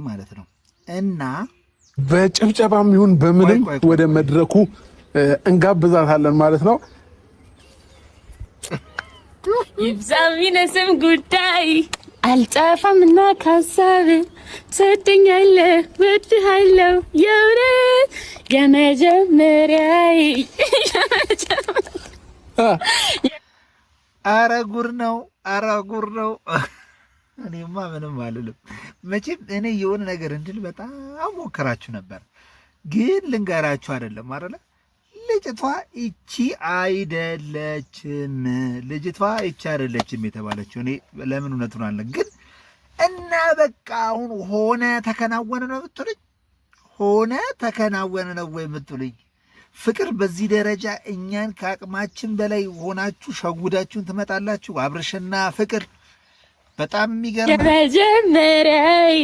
ማለት ነው እና በጭብጨባም ይሁን በምንም ወደ መድረኩ እንጋብዛታለን ማለት ነው። ይብዛም ይነስም ጉዳይ አልጠፋምና ካሳብ ትወደኛለህ እወድሃለሁ የእውነት የመጀመሪያዬ ኧረ ጉር ነው ኧረ ጉር ነው። እኔማ ምንም አልልም። መቼም እኔ የሆነ ነገር እንድል በጣም ሞከራችሁ ነበር፣ ግን ልንገራችሁ አይደለም አይደለ ልጅቷ እቺ አይደለችም፣ ልጅቷ እቺ አይደለችም የተባለችው። እኔ ለምን እውነቱን አለ ግን እና በቃ አሁን ሆነ ተከናወነ ነው የምትሉኝ? ሆነ ተከናወነ ነው ወይ የምትሉኝ? ፍቅር በዚህ ደረጃ እኛን ከአቅማችን በላይ ሆናችሁ ሸጉዳችሁን ትመጣላችሁ። አብርሽና ፍቅር በጣም የሚገርም የመጀመሪያዬ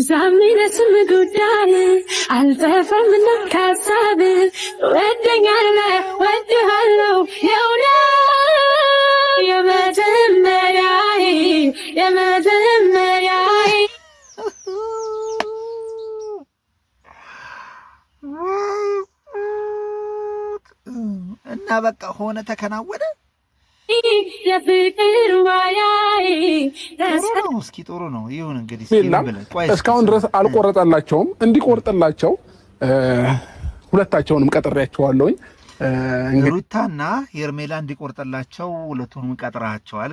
ሳምነስም ጉዳይ አልጠፋምና ካሳብ ወደኛለህ ወድሃለሁ የእውነት የመጀመሪያዬ የመጀመሪያዬ እና በቃ ሆነ ተከናወነ። የፍቅር ዋያዬ እስኪ ጥሩ ነው ይሁን እንግዲህ። እስካሁን ድረስ አልቆረጠላቸውም። እንዲቆርጥላቸው ሁለታቸውንም ቀጥሬያቸዋለሁኝ። ሩታና ሄርሜላ እንዲቆርጥላቸው ሁለቱንም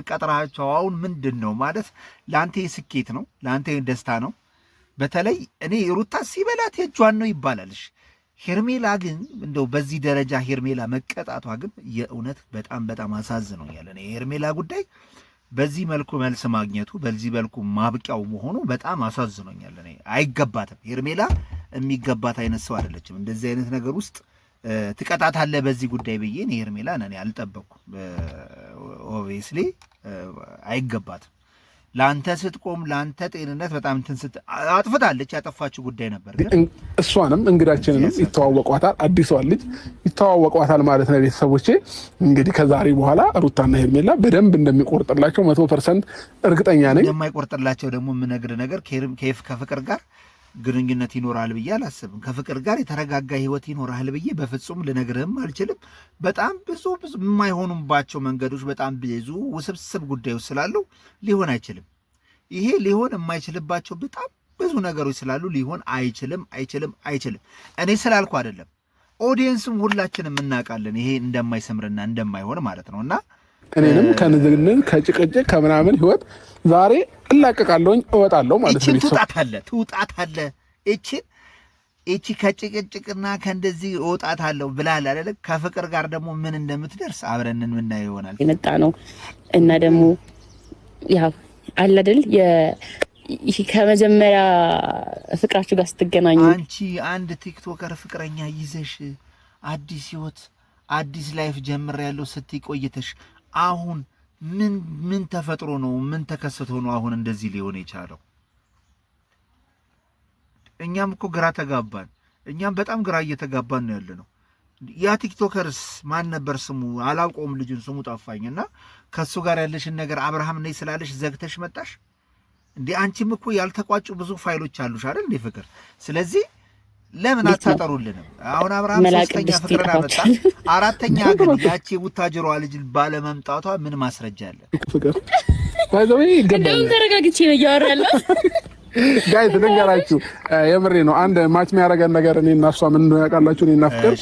ቀጥራቸው። አሁን ምንድን ነው ማለት ለአንተ ስኬት ነው፣ ለአንተ ደስታ ነው። በተለይ እኔ ሩታ ሲበላት የእጇን ነው ይባላልሽ። ሄርሜላ ግን እንደው በዚህ ደረጃ ሄርሜላ መቀጣቷ ግን የእውነት በጣም በጣም አሳዝኖኛል። እኔ የሄርሜላ ጉዳይ በዚህ መልኩ መልስ ማግኘቱ በዚህ መልኩ ማብቂያው መሆኑ በጣም አሳዝኖኛል። እኔ አይገባትም። ሄርሜላ የሚገባት አይነት ሰው አይደለችም። እንደዚህ አይነት ነገር ውስጥ ትቀጣታለህ በዚህ ጉዳይ ብዬ እኔ ሄርሜላን እኔ አልጠበቅኩም። ኦብቪየስሊ አይገባትም። ለአንተ ስትቆም ለአንተ ጤንነት በጣም አጥፍታለች። ያጠፋችው ጉዳይ ነበር። ግን እሷንም እንግዳችንንም ይተዋወቋታል፣ አዲሷ ልጅ ይተዋወቋታል ማለት ነው። ቤተሰቦቼ እንግዲህ ከዛሬ በኋላ ሩታና ሄርሜላ በደንብ እንደሚቆርጥላቸው 100% እርግጠኛ ነኝ። የማይቆርጥላቸው ደግሞ የምነግርህ ነገር ከፍቅር ጋር ግንኙነት ይኖራል ብዬ አላስብም። ከፍቅር ጋር የተረጋጋ ህይወት ይኖራል ብዬ በፍጹም ልነግርህም አልችልም። በጣም ብዙ የማይሆኑባቸው መንገዶች፣ በጣም ብዙ ውስብስብ ጉዳዮች ስላሉ ሊሆን አይችልም። ይሄ ሊሆን የማይችልባቸው በጣም ብዙ ነገሮች ስላሉ ሊሆን አይችልም። እኔ ስላልኩ አይደለም፣ ኦዲየንስም ሁላችንም እናውቃለን ይሄ እንደማይሰምርና እንደማይሆን ማለት ነው። እና እኔንም ከንዝግንን ከጭቅጭቅ ከምናምን ህይወት ዛሬ እላቀቃለሁኝ እወጣለሁ ማለት ነው። ትውጣታለህ እቺ ከጭቅጭቅና ከእንደዚህ እወጣታለሁ ብላል አይደለ? ከፍቅር ጋር ደግሞ ምን እንደምትደርስ አብረን የምናየው ይሆናል። የመጣ ነው እና ደግሞ ያው አለ አይደል ከመጀመሪያ ፍቅራችሁ ጋር ስትገናኙ አንቺ አንድ ቲክቶከር ፍቅረኛ ይዘሽ አዲስ ህይወት አዲስ ላይፍ ጀምሬያለሁ ስትይ ቆይተሽ አሁን ምን ተፈጥሮ ነው? ምን ተከስቶ ነው አሁን እንደዚህ ሊሆን የቻለው? እኛም እኮ ግራ ተጋባን። እኛም በጣም ግራ እየተጋባን ነው ያለነው። ያ ቲክቶከርስ ማን ነበር ስሙ? አላውቀውም፣ ልጁን ስሙ ጠፋኝና ከሱ ጋር ያለሽን ነገር አብርሃም ነኝ ስላለሽ ዘግተሽ መጣሽ እንዴ? አንቺም እኮ ያልተቋጩ ብዙ ፋይሎች አሉሽ አይደል እንዴ ፍቅር? ስለዚህ ለምን አታጠሩልንም? አሁን አብርሃም ሶስተኛ ፍቅርን አመጣ፣ አራተኛ ግን ያቺ ቡታጅሯ ልጅ ባለመምጣቷ ምን ማስረጃ አለ? ፍቅር ባይዘው ይገባል። ተረጋግቼ ነው እያወራለሁ። ጋይስ ልንገራችሁ፣ የምሬ ነው። አንድ ማች የሚያደርገን ነገር እኔ እና እሷ ምን እንደሆነ ያውቃላችሁ? እኔ እና ፍቅር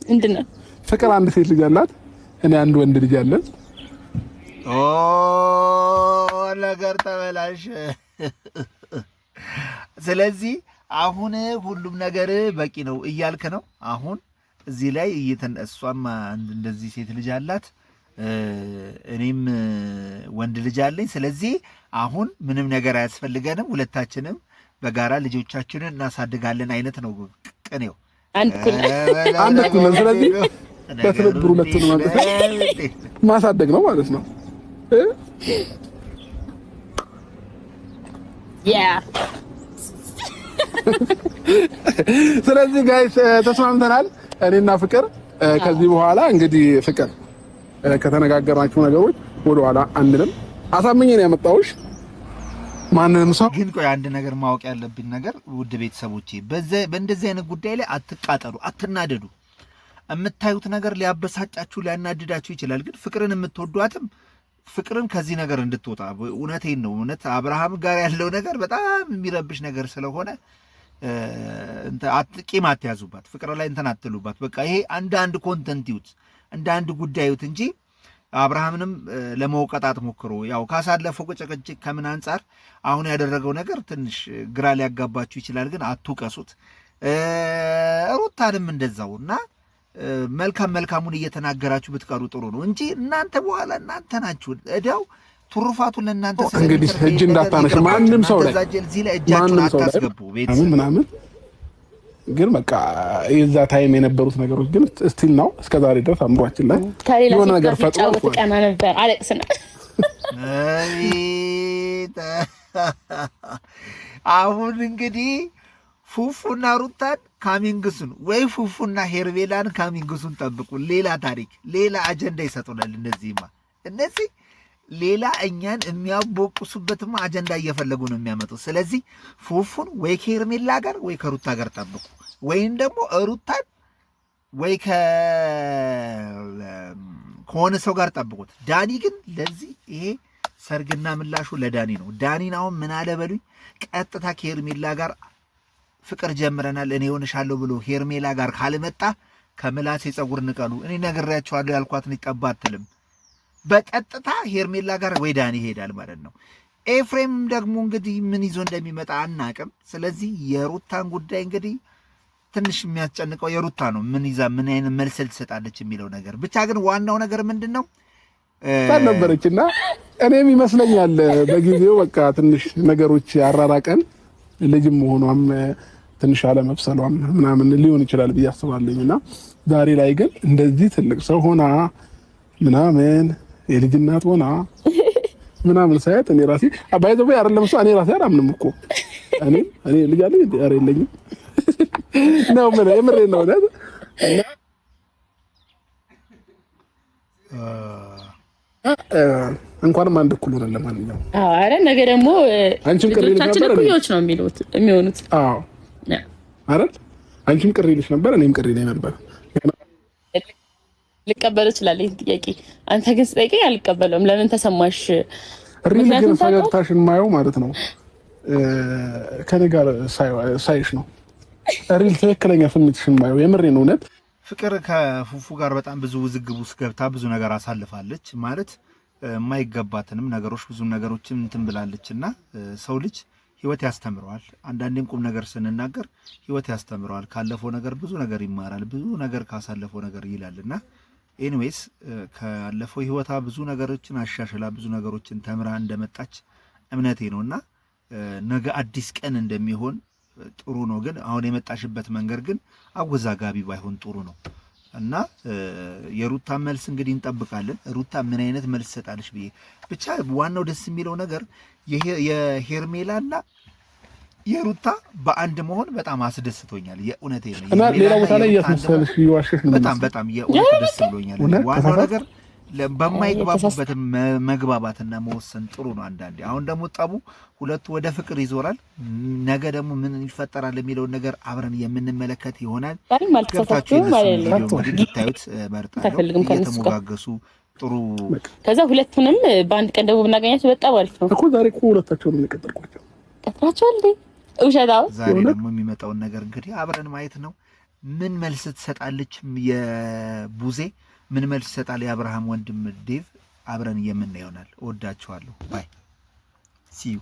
ምንድን ነው? ፍቅር አንድ ሴት ልጅ አላት፣ እኔ አንድ ወንድ ልጅ አለን። ኦ ነገር ተበላሽ። ስለዚህ አሁን ሁሉም ነገር በቂ ነው እያልክ ነው። አሁን እዚህ ላይ እሷም እንደዚህ ሴት ልጅ አላት፣ እኔም ወንድ ልጅ አለኝ። ስለዚህ አሁን ምንም ነገር አያስፈልገንም፣ ሁለታችንም በጋራ ልጆቻችንን እናሳድጋለን አይነት ነው ቅኔው። አንድ ኩል። ስለዚህ በትብብር ሁለቱንም ማሳደግ ነው ማለት ነው። ስለዚህ ጋይስ ተስማምተናል እኔና ፍቅር። ከዚህ በኋላ እንግዲህ ፍቅር ከተነጋገርናችሁ ነገሮች ወደ ኋላ አንልም። አሳምኜ ነው ያመጣሁሽ። ማንንም ሰው ግን ቆይ አንድ ነገር ማወቅ ያለብኝ ነገር ውድ ቤተሰቦቼ በእንደዚህ አይነት ጉዳይ ላይ አትቃጠሉ፣ አትናደዱ። የምታዩት ነገር ሊያበሳጫችሁ ሊያናድዳችሁ ይችላል። ግን ፍቅርን የምትወዷትም ፍቅርን ከዚህ ነገር እንድትወጣ እውነቴን ነው። እውነት አብርሃም ጋር ያለው ነገር በጣም የሚረብሽ ነገር ስለሆነ ቂም አትያዙባት፣ ፍቅር ላይ እንትን አትሉባት። በቃ ይሄ አንድ ኮንተንት ይዩት፣ እንደ አንድ ጉዳይ ይዩት እንጂ አብርሃምንም ለመውቀጣት ሞክሮ ያው ካሳለፈው ጭቅጭቅ ከምን አንጻር አሁን ያደረገው ነገር ትንሽ ግራ ሊያጋባችሁ ይችላል። ግን አትውቀሱት። ሩታንም እንደዛው እና መልካሙን እየተናገራችሁ ብትቀሩ ጥሩ ነው እንጂ እናንተ በኋላ እናንተ ናችሁ እዳው ቱሩፋቱን ለእናንተ እንግዲህ እጅ እንዳታነሽ ማንም ሰው ላይ እጃችሁን አታስገቡ ቤተሰብ ምናምን። ግን በቃ የዛ ታይም የነበሩት ነገሮች ግን ስቲል ነው እስከዛሬ ድረስ አምሯችን ላይ የሆነ ነገር ፈጥሮ ቀና ነበር አለቅስና አሁን እንግዲህ ፉፉና ሩታን ካሚንግሱን ወይ ፉፉና ሄርሜላን ካሚንግሱን ጠብቁ። ሌላ ታሪክ ሌላ አጀንዳ ይሰጡናል። እነዚህ ሌላ እኛን የሚያቦቁሱበትማ አጀንዳ እየፈለጉ ነው የሚያመጡት። ስለዚህ ፉፉን ወይ ከሄርሜላ ጋር ወይ ከሩታ ጋር ጠብቁ፣ ወይም ደግሞ ሩታን ወይ ከሆነ ሰው ጋር ጠብቁት። ዳኒ ግን ለዚህ ይሄ ሰርግና ምላሹ ለዳኒ ነው። ዳኒን አሁን ምን አለ በሉኝ፣ ቀጥታ ከሄርሜላ ጋር ፍቅር ጀምረናል እኔ ሆንሻለሁ ብሎ ሄርሜላ ጋር ካልመጣ ከምላሴ ፀጉር ንቀሉ። እኔ ነግሬያቸዋለሁ ያልኳትን ይቀባ አትልም። በቀጥታ ሄርሜላ ጋር ወይ ዳኒ ይሄዳል ማለት ነው። ኤፍሬም ደግሞ እንግዲህ ምን ይዞ እንደሚመጣ አናቅም። ስለዚህ የሩታን ጉዳይ እንግዲህ ትንሽ የሚያስጨንቀው የሩታ ነው። ምን ይዛ ምን አይነት መልስ ትሰጣለች የሚለው ነገር ብቻ። ግን ዋናው ነገር ምንድን ነው ነበረችና እኔም ይመስለኛል በጊዜው በቃ ትንሽ ነገሮች ያራራቀን ልጅም መሆኗም ትንሽ አለመብሰሏም ምናምን ሊሆን ይችላል ብዬ አስባለሁና ዛሬ ላይ ግን እንደዚህ ትልቅ ሰው ሆና ምናምን የልጅ እናት ሆና ምናምን ሳይት እኔ ራሴ አባይዘው አይደለም እሷ እኔ ራሴ አላምንም እኮ እኔ ልጅ አለኝ ኧረ የለኝም ነው ምን የምሬ ነው አይደል? እንኳንም አንድ እኩል ሆነን ለማንኛውም አረ ነገ ደግሞ አንቺም ቅሪ ነበር እኩዮች ነው የሚሆኑት። አዎ አይደል? አንቺም ቅሪ ልሽ ነበር እኔም ቅሪ ነበር። ልቀበል እችላለሁ ይሄን ጥያቄ። አንተ ግን ስጠይቀኝ አልቀበለውም። ለምን ተሰማሽ? ሪል ግን ፈገግታሽን ማየው ማለት ነው ከኔ ጋር ሳይሽ ነው ሪል ትክክለኛ ስሜትሽን ማየው የምሬ ነው። እውነት ፍቅር ከፉፉ ጋር በጣም ብዙ ውዝግብ ውስጥ ገብታ ብዙ ነገር አሳልፋለች ማለት የማይገባትንም ነገሮች ብዙ ነገሮችን እንትን ብላለችና ሰው ልጅ ህይወት ያስተምረዋል። አንዳንዴም ቁም ነገር ስንናገር ህይወት ያስተምረዋል። ካለፈው ነገር ብዙ ነገር ይማራል። ብዙ ነገር ካሳለፈው ነገር ይላልና ኤኒዌይስ ካለፈው ህይወታ ብዙ ነገሮችን አሻሽላ ብዙ ነገሮችን ተምራ እንደመጣች እምነቴ ነውና ነገ አዲስ ቀን እንደሚሆን ጥሩ ነው። ግን አሁን የመጣሽበት መንገድ ግን አወዛጋቢ ባይሆን ጥሩ ነው እና የሩታ መልስ እንግዲህ እንጠብቃለን። ሩታ ምን አይነት መልስ ሰጣለች ብዬ ብቻ ዋናው ደስ የሚለው ነገር የሄርሜላና የሩታ በአንድ መሆን በጣም አስደስቶኛል። የእውነቴ ነው እና ሌላ ቦታ ላይ ያስመሰልሽ ይዋሽሽ ነው። በጣም የእውነት ደስ ብሎኛል። ዋናው ነገር በማይግባቡበት መግባባትና መወሰን ጥሩ ነው። አንዳንዴ አሁን ደግሞ ጠቡ ሁለቱ ወደ ፍቅር ይዞራል። ነገ ደግሞ ምን ይፈጠራል የሚለውን ነገር አብረን የምንመለከት ይሆናል። ገብታችሁ ታዩት መርጣለሁ። እየተሞጋገሱ ጥሩ ከዛ ሁለቱንም በአንድ ቀን ደግሞ ብናገኛቸው በጣም አሪፍ ነው እኮ። ዛሬ እኮ ሁለታቸውን እንቀጥልኳቸው ቀጥራቸው እንዴ ውሸታው። ዛሬ ደግሞ የሚመጣውን ነገር እንግዲህ አብረን ማየት ነው። ምን መልስ ትሰጣለች የቡዜ ምን መልስ ይሰጣል የአብርሃም ወንድም ዴቭ አብረን የምናየው ይሆናል። እወዳችኋለሁ። ባይ ሲ ዩ